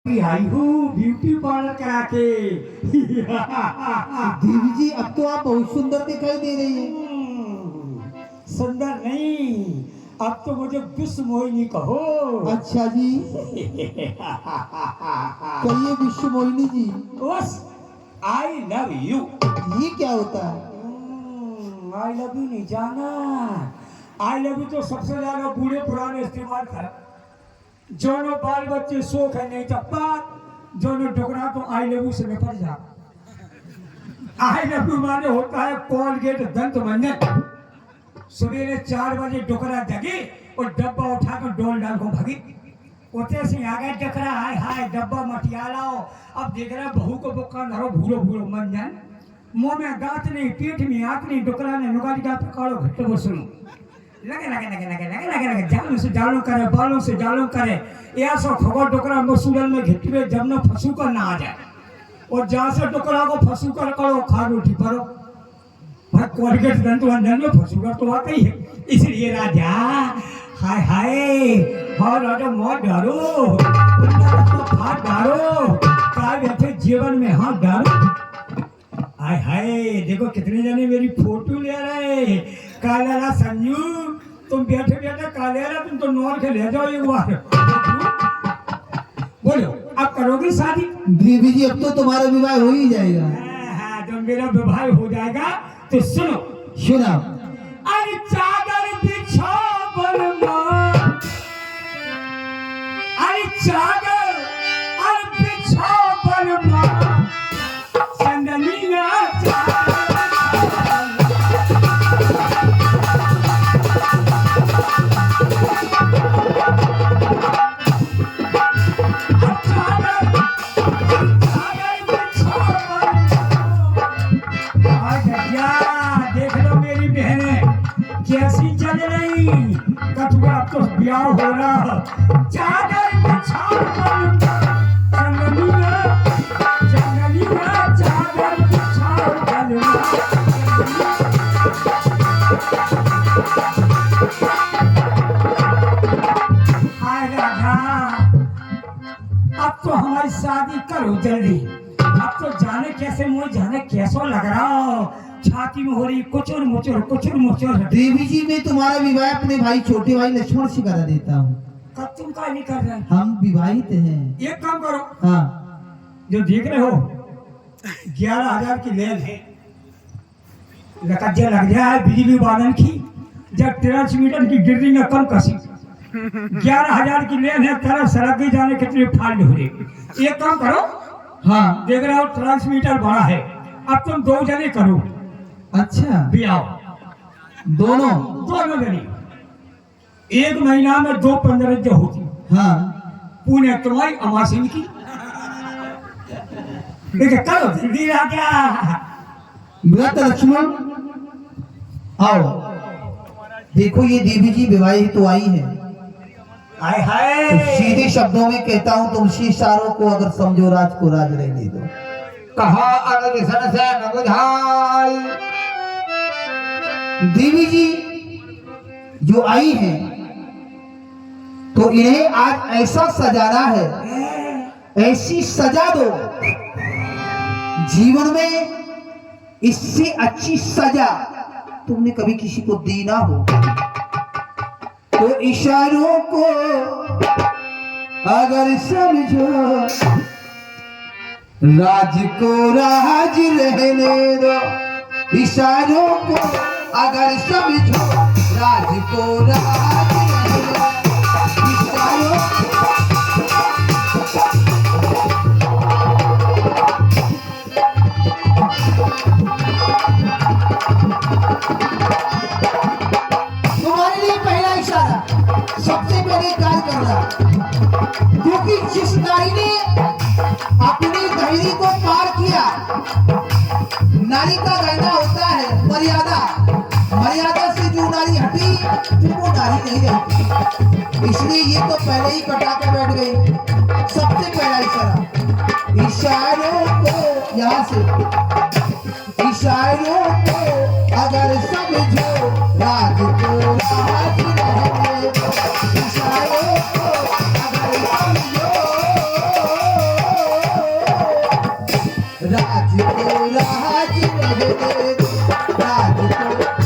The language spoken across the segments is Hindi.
आई हूँ ब्यूटी पार्लर करा के। देवी जी अब तो आप बहुत सुंदर दिखाई दे रही हैं। सुंदर नहीं, अब तो मुझे विश्व मोहिनी कहो। अच्छा जी कहिए विश्व मोहिनी जी। बस आई लव यू। ये क्या होता है? आई लव यू नहीं जाना। आई लव यू तो सबसे ज्यादा बूढ़े पुराने इस्तेमाल कर। जोनो बाल बच्चे शोक है नहीं चप्पा, जोनो डोगरा तो आई लव यू से निपट जा। आई लव यू माने होता है कोलगेट दंत मंजन। सवेरे 4 बजे डोकरा जगे और डब्बा उठाकर डोल डाल को भगी। उठे से आ गए डकरा, हाय हाय डब्बा मटिया लाओ। अब देख रहा बहू को बुक्का धरो भूलो भूलो मंजन। मुंह में गांठ नहीं, पीठ में आंख नहीं, डोकरा ने नुगारी का पकाड़ो घट्ट वो सुनो। लगे लगे लगे लगे लगे लगे लगे जालों से जालों करे, बालों से जालों करे। यह सब खबर डोकरा मसूरल में घिट्टी में जब न फंसू कर ना आ जाए। और जहाँ से डोकरा को फंसू कर करो खा रोटी परो। भाई कोलगेट दंत मंजन में फंसू कर तो आता ही है। इसलिए राजा हाय हाय हाँ राजा मौत डालो, हाथ डालो, काय बैठे जीवन में हाथ डालो। हाय हाय देखो कितने जने मेरी फोटो ले रहे। कालेला संजू तुम बैठे बैठे कालेला तुम तो नॉन के ले जाओ एक बार। बोलो अब करोगी शादी? देवी जी अब तो तुम्हारा विवाह हो ही जाएगा। हाँ जब मेरा विवाह हो जाएगा तो सुनो सुना। अरे चादर बिछो बलमा, अरे चादर अरे बिछो बलमा, चंदनिया देख लो मेरी बहनें कैसी चल रही। कटुआ तो ब्याह हो रहा। चादर बिछाओ चंदनिया, चंदनिया चादर बिछाओ हाय राधा अब तो हमारी शादी करो जल्दी। अब तो जाने कैसे मुझे जाने कैसो लग रहा। छाती में हो रही कुचुर मुचुर कुचुर मुचुर। देवी जी मैं तुम्हारा विवाह अपने भाई छोटे भाई लक्ष्मण से करा देता हूँ। कब तुम का नहीं कर रहे? हम विवाहित हैं। एक काम करो, हाँ जो देख रहे हो 11,000 की लेन है। लकज्जा लग जाए बिजली वालन की, जब ट्रांसमीटर की गिरनी में कम कसी। 11,000 की लेन है, तरफ सड़क भी जाने कितने फाल्ट हो रहे। एक काम करो, हाँ देख रहे हो ट्रांसमीटर बड़ा है, अब तुम 2 जने करो अच्छा ब्याह। दोनों दोनों जने 1 महीना में 2 15 जो होती। हाँ पुण्य तुम्हारी अमासिन की। देखिए करो जल्दी राजा। व्रत लक्ष्मण आओ। देखो ये देवी जी विवाहित तो आई है। हाय हाय तो सीधे शब्दों में कहता हूँ तुलसी सारों को अगर समझो राज को राज रहने दो। कहा अलग सन से न बुझाई। देवी जी जो आई हैं तो इन्हें आज ऐसा सजाना है, ऐसी सजा दो जीवन में इससे अच्छी सजा तुमने कभी किसी को दी ना हो। तो इशारों को अगर समझो राज को राज रहने दो। इशारों को अगर समझो राज को राज रहने दो। इशारों तुम्हारे लिए पहला इशारा सबसे पहले कार्य करना, क्योंकि जिस नारी ने अपनी धैर्य को पार किया, नारी का कहना होता है मर्यादा। मर्यादा से जो नारी हटी फिर वो नारी नहीं रहती। इसलिए ये तो पहले ही कटा के बैठ गई। सबसे पहला इशारा, इशारों को यहाँ से, इशारों को अगर समझो राज को राज रहने दो। इशारों को अगर समझो राज रहने दो, राज को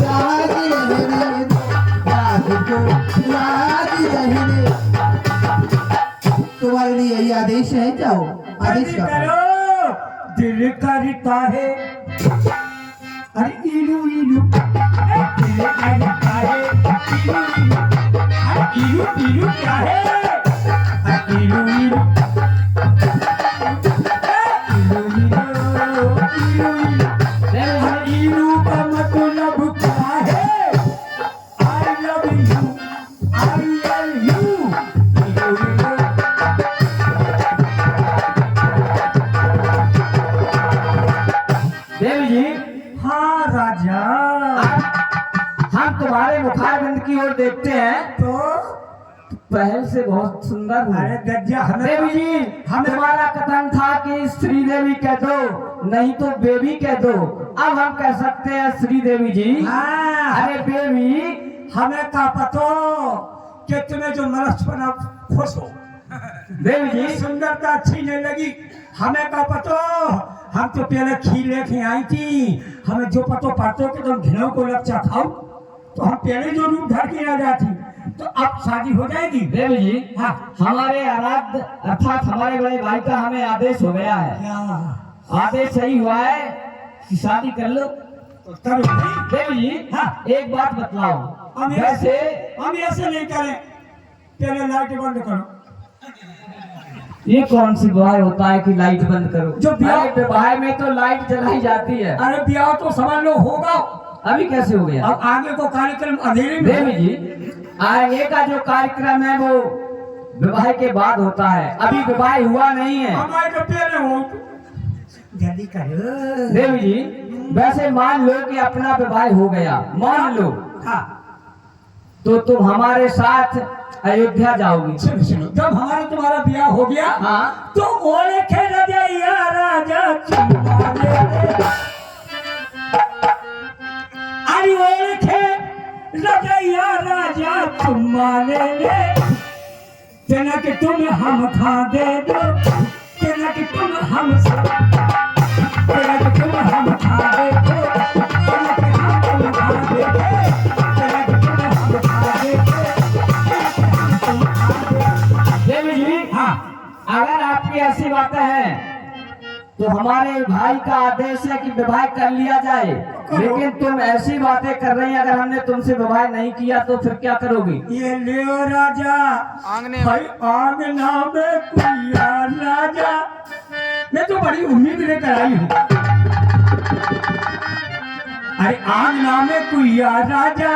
राज रहने दो, राज को राज रहने दो। तुम्हारे लिए यही आदेश है, जाओ आदेश का पालन। करो दिल करता है, अरे इलू इलू दिल करता है, इलू इलू, अरे इलू इलू क्या है, अरे इलू इलू, इलू इलू, अरे इलू का मतलब क्या है? I love you, I love you, इलू इलू। देवी जी, हाँ राजा, हम तुम्हारे मुखारबिंद की ओर देखते हैं, तो पहल से बहुत सुंदर है। अरे गज्जा हमें देवी जी, हमें तुम्हारा कथन था कि श्री देवी कह दो, नहीं तो बेबी कह दो। अब हम कह सकते हैं श्री देवी जी। हाँ, अरे बेबी, हमें का पतो कि तुम्हें जो मनस्पना खुश हो, देवी जी, ये सुंदरता अच्छी नहीं लगी, हमें का पतो। हम तो पहले खीर लेके आई थी, हमें जो पतो पातो कि तुम घिनौ को लच्चा खाओ, तो हम पहले जो रूप धर के आ जाती, तो अब शादी हो जाएगी। देवी जी, हाँ, हमारे आराध्य अर्थात हमारे बड़े भाई का हमें आदेश हो गया है। क्या आदेश सही हुआ है कि शादी कर लो। तो करो भाई। देवी जी, हाँ। एक बात बतलाओ, हम वैसे ऐसे नहीं करें, पहले लाइट बंद करो। ये कौन सी विवाह होता है कि लाइट बंद करो? जो ब्याह- अरे विवाह में तो लाइट जलाई जाती है। अरे ब्याह तो समझ लो होगा, अभी कैसे हो गया? अब आगे को कार्यक्रम अंधेरे में देवी जी, आगे का जो कार्यक्रम है वो विवाह के बाद होता है, अभी विवाह हुआ नहीं है। हमारे तो पहले हो, जल्दी करो। देवी जी, वैसे मान लो कि अपना विवाह हो गया, मान लो, हाँ, तो तुम हमारे साथ अयोध्या जाओगी। सुनो सुनो, जब हमारा तुम्हारा ब्याह हो गया, हाँ, तो ओले खे रजैया राजा चुम्मा ले ले। अरे ओले खे रजैया राजा चुम्मा ले ले, तेना कि तुम हम खा दे दो, तेना कि तुम हम तेना कि तुम हम खा दे दो, तेना कि हम तुम खा दे दो, तेना कि तुम हम खा दे दो, देवी जी, हाँ, अगर आपकी ऐसी बातें हैं तो हमारे भाई का आदेश है कि विवाह कर लिया जाए, लेकिन तुम ऐसी बातें कर रही हैं, अगर हमने तुमसे विवाह नहीं किया तो फिर क्या करोगी? ये लियो राजा आंगने भाई, आंगना में कुइया राजा, मैं तो बड़ी उम्मीद लेकर आई हूँ। अरे आंगना में कुइया राजा,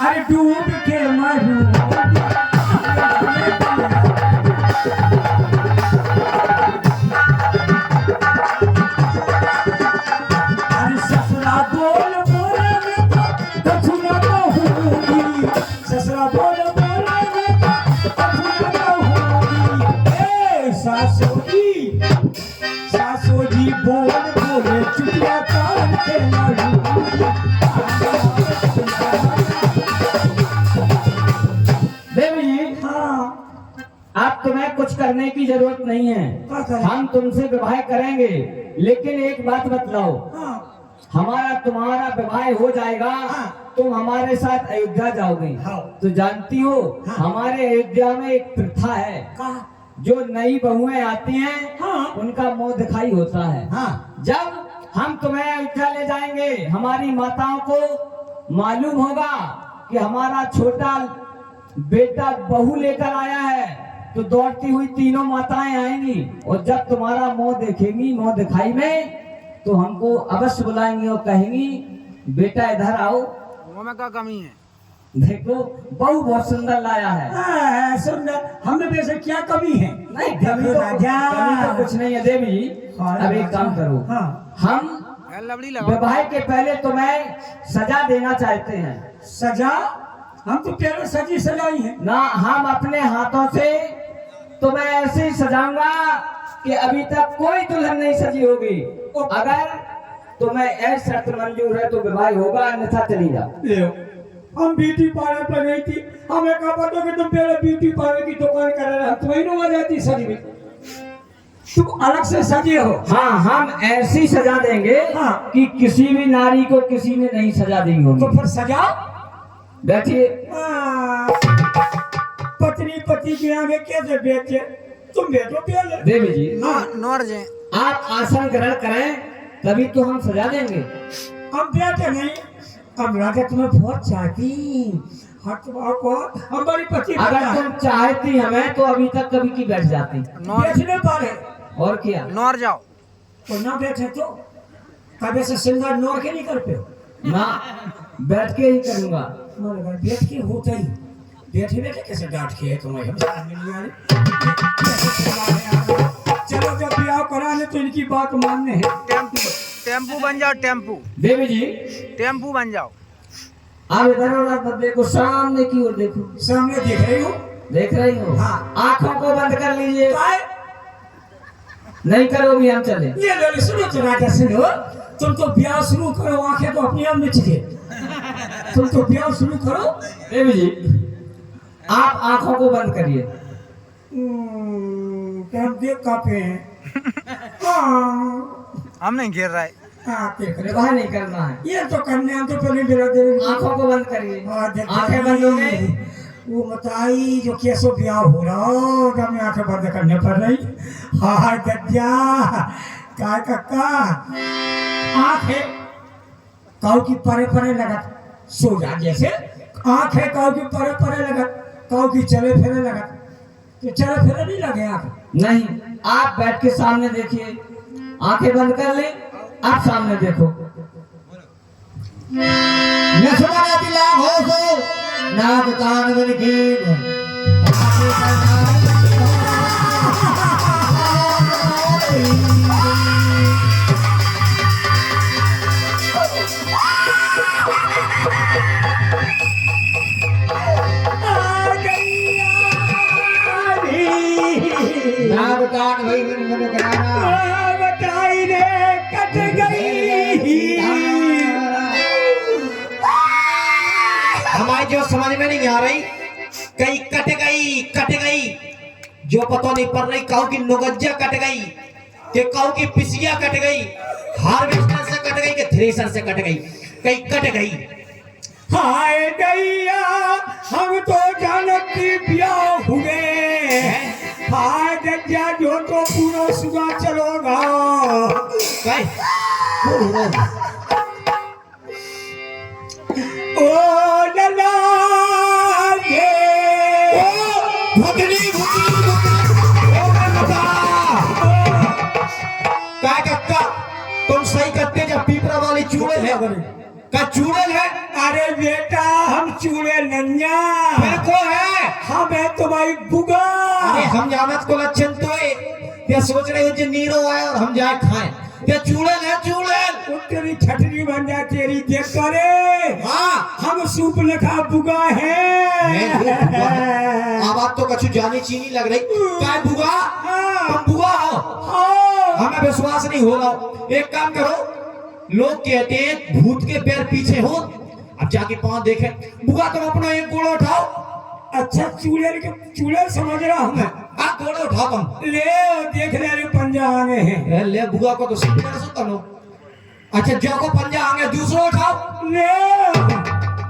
अरे डूब के मरू। अरे ससुरा बोल बोले में तो कछु न कहूँगी, ससुरा बोल बोले में तो कछु न कहूँगी। ए सासू जी बोल बोले चुटिया कान के लड़ूंगी। देवी जी, हाँ, अब तुम्हें कुछ करने की जरूरत नहीं है, क्या करें? हम तुमसे विवाह करेंगे, लेकिन एक बात बतलाओ, हाँ, हमारा तुम्हारा विवाह हो जाएगा, हाँ। तुम हमारे साथ अयोध्या जाओगे। हाँ। तो जानती हो, हाँ। हमारे अयोध्या में एक प्रथा है, कहा? जो नई बहुएं आती हैं, हाँ। उनका मुंह दिखाई होता है। हाँ, जब हम तुम्हें अयोध्या ले जाएंगे, हमारी माताओं को मालूम होगा कि हमारा छोटा बेटा बहू लेकर आया है, तो दौड़ती हुई तीनों माताएं आएंगी, और जब तुम्हारा मुंह देखेंगी, मुंह दिखाई में, तो हमको अवश्य बुलाएंगी और कहेंगी, बेटा इधर आओ, में क्या कमी है? देखो बहू बहुत सुंदर लाया है। हाँ, सुंदर, हमें वैसे क्या कमी है? नहीं, कमी कमी तो कुछ नहीं है देवी जी। हाँ, अब एक काम करो, हाँ। हम लवड़ी लगा विवाह के पहले तुम्हें सजा देना चाहते हैं सजा? हम तो पहले सजी सजाई है। ना, हम अपने हाथों से तुम्हें ऐसे ही सजाऊंगा कि अभी तक कोई दुल्हन नहीं सजी होगी। अगर तुम्हें ऐसी शर्त मंजूर है तो विवाह होगा, अन्यथा चली जाओ। ले, हम ब्यूटी पार्लर पर गई थी, हमें कहा पता कि तुम पहले ब्यूटी पार्लर की दुकान कर रहे, हम तुम्हें आ जाती सज में। तुम अलग से सजे हो। हाँ, हम ऐसी सजा देंगे हाँ। कि किसी भी नारी को किसी ने नहीं सजा दी होगी। तो फिर सजाओ। बैठिए। पत्नी पति के आगे कैसे बैठे? तुम बैठो पहले। देवी जी, नौर जे आप आसन ग्रहण करें तभी तो हम सजा देंगे। हम बैठे नहीं। हम राजा तुम्हें बहुत चाहती। हाँ तुम्हारा को हमारी पति अगर तुम चाहती हमें तो अभी तक कभी की बैठ जाती। बैठने पारे और क्या? नौर जाओ। तो ना बैठे तो कभी से सिंगार नौर के नहीं कर पे। ना, बैठ के ही करूंगा। मगर बैठ के होता ही बैठे बैठे कैसे डांट के है तुम्हें? हम समझ में नहीं आ रही। चलो जब ब्याह कराने तो इनकी बात मानने हैं। टेम्पू बन जाओ, टेम्पू देवी जी, टेम्पू बन जाओ। आप इधर उधर देखो, सामने की ओर देखो। सामने देख रही हो? देख रही हो? हाँ। आंखों को बंद कर लीजिए। काय? नहीं करोगी हम चले। ये लोग सुनो तो राजा सुनो। तुम तो ब्याह शुरू करो, आंखें तो अपने आप मिच गए। तुम तो ब्याह शुरू करो। देवी जी, आप आंखों को बंद करिए। हम देख कापे हैं। हाँ हम नहीं घेर रहा है। हाँ, देख रहे हो? विवाह नहीं करना है। ये तो करने हम तो पहले बिला दे। आंखों को बंद करिए। आंखें बंद हो गई। वो बताई जो कैसो ब्याह हो रहा हो जब मैं आंखें बंद करने पर रही। हाँ गज्जा काय कक्का आंखें काऊ की परे परे लगत सो जा जैसे आंखें काऊ की परे परे लगत काऊ की चले फिरे लगत तो चले फिरे नहीं लगे आंखें। नहीं, आप बैठ के सामने देखिए। आंखें बंद कर ले, आप सामने देखो। नाग कान बन नाग कान भाई मन कराना बताई रे कट गई। हमारी जो समझ में नहीं आ रही, कहीं कट गई जो पता नहीं पड़ रही। काऊ की नोगज्जा कट गई कि काऊ की पिसिया कट गई, हार्वेस्टर से कट गई कि थ्रेसर से कट गई, कहीं कट गई। हाय दैया हम तो जानती ब्याह हुए। हाय गज्जा जो तो पूरा सुगा चलोगा। कहीं ओ लला ये भुतनी काय कक्का तुम सही करते जब पीपरा वाली चूड़े है का चूड़े है। अरे बेटा हम चूड़े नन्या मेरे को है। हम है तुम्हारी बुगा। अरे हम जानत को लक्षण तो है ये सोच रहे हो जो नीरो आए और हम जाए खाएं। ये चूड़े है चूड़े। वो तेरी छटनी बन जा तेरी देख करे। हाँ हम सूप लखा बुगा है। आवाज तो कछु जानी चीनी लग रही। काय बुगा? तुम बुगा हो? हाँ। हमें विश्वास नहीं हो रहा। एक काम करो, लोग कहते हैं भूत के पैर पीछे हो, अब जाके पांव देखे। बुगा तुम अपना एक गोड़ उठाओ। अच्छा चूड़े समझ रहा हूँ मैं। हाँ गोड़ उठाओ तुम। ले देख ले अरे पंजा आने हैं। ले बुगा को तो सीधे कर सकता लो। अच्छा जो को पंजा आगे दूसरा उठाओ। ले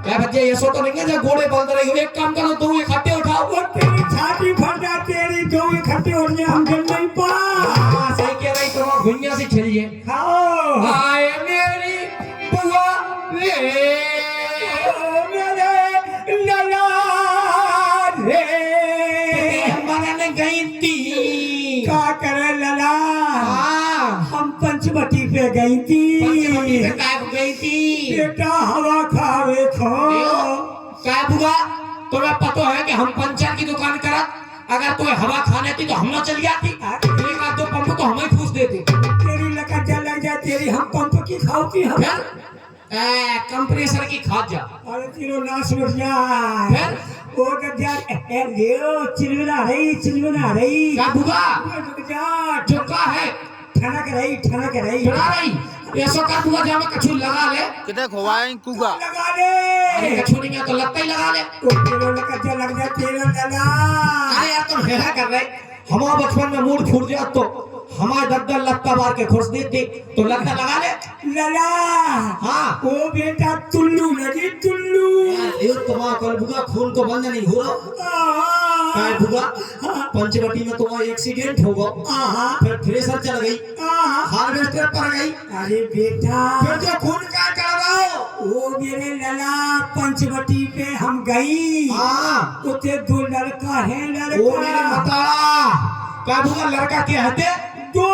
क्या बच्चे ये सो तो नहीं है जो घोड़े बोल रही हो। एक काम करो दो इकट्ठे उठाओ। वो तेरी छाती फट जा तेरी दो इकट्ठे हो रही हम जल नहीं पा। हाँ सही कह रही तुम भुइया से खेलिए। खाओ आए मेरी बुआ ले मेरे लला रे मन गई थी। का करे लला। हाँ हम पंचवटी पे गई पंचवटी थी पे काय गई थी। बेटा हवा खावे खो। क्या बुआ तुम्हें पता है कि हम पंचर की दुकान करा, अगर तुम्हें हवा खाने थी तो हम ना चल जाती। एक आध दो पंप तो हमें फूस देते। तेरी लकजा लग जा तेरी हम पंप की खाओती हम। कंप्रेसर की खाद जा। अरे तीनों नाश हो जाए। ओ गज्जा ले चिलवना रही क्या बुआ गज्जा झुका है ठनक रही चढ़ा रही। ऐसा कर बुआ जा में कछु लगा ले। कितने खोवाएं कुगा लगा ले। अरे कछु नहीं है तो लगता ही लगा ले। ओ तेरे लकजा लग जा तेरे लला। अरे यार तुम हेरा कर रहे। हमारा बचपन में मूड फूट गया तो हमारे दद्दा लत्ता मार के खुश देती तो लगता लगा ले। लला हाँ ओ बेटा तुल्लू लगी तुल्लू। ये तुम्हारा कल भुगा खून तो बंद नहीं हो रहा काय भुगा पंचवटी में तुम्हारा एक्सीडेंट हो गया फिर थ्रेसर चल गई हार्वेस्टर पर गई। अरे बेटा फिर जो खून का कर रहा हो वो मेरे लला पंचवटी पे हम गई हाँ उते 2 लड़का है वो मेरे लड़का बताड़ा काय भुगा लड़का के हते 2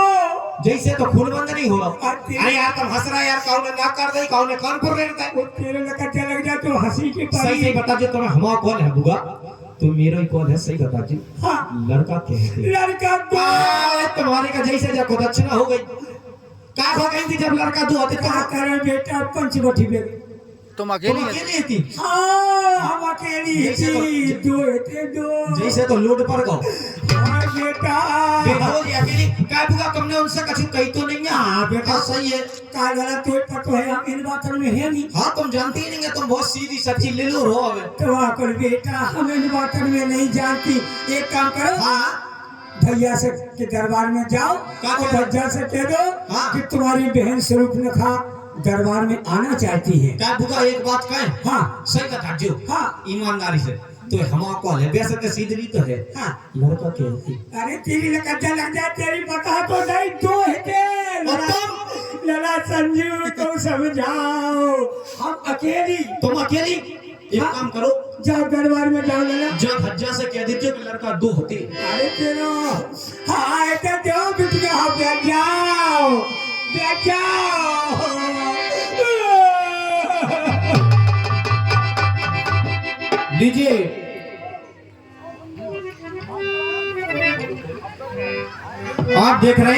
जैसे तो खून बंद नहीं हो रहा। अरे अरे यार तुम हंस रहा यार कौन ने ना कर दई कौन ने कान पर रहता है। वो तेरे लड़का क्या लग जाए तो हंसी की सही पारी। सही बता जो तुम्हें हमारा कौन है भुगा तो मेरा ही कौन है सही बता जी। हाँ लड़का क्या है लड़का 2 तुम्हारे का जैसे जब दक्षिणा हो गई का हो गई थी जब लड़का 2 होते क्या तो करे बेटा पंचवटी पे गई। तुम तुम अकेली अकेली थी हाँ हम अकेली जैसे थी तो- 2 थे 2 जैसे तो लोड पर गो हाँ बेटा हो गई अकेली का भुगा तुमने उनसे कुछ कही तो नहीं है। हाँ बेटा सही है का गला तो पतो है हम इन बातों में है नहीं हाँ तुम जानती ही नहीं है तुम बहुत सीधी सच्ची ले लो रो हमें। तो आकर बेटा हम इन बातों में नहीं जानती। एक काम करो हाँ भैया से के दरबार में जाओ क्या और कह- भैया से कह दो हाँ। कि तुम्हारी बहन स्वरूपनखा दरबार में आना चाहती है। का भुगा एक बात कहें हाँ सही बता जो हाँ ईमानदारी से तो हमारा कौन है वैसे तो सीधी तो है हाँ लड़का क्या है अरे तेरी लकज्जा लग जाए तेरी पता तो नहीं 2 है और लला संजू तुम समझाओ हम अकेली तुम अकेली एक हाँ। काम करो जाओ दरबार में जाओ लला। जब हज्जा से कह दीजिए कि लड़का 2 होते अरे तेरो हाँ ऐसे जाओ बिटिया हाँ बैठ जाओ बैठ जाओ। लीजिए आप देख रहे हैं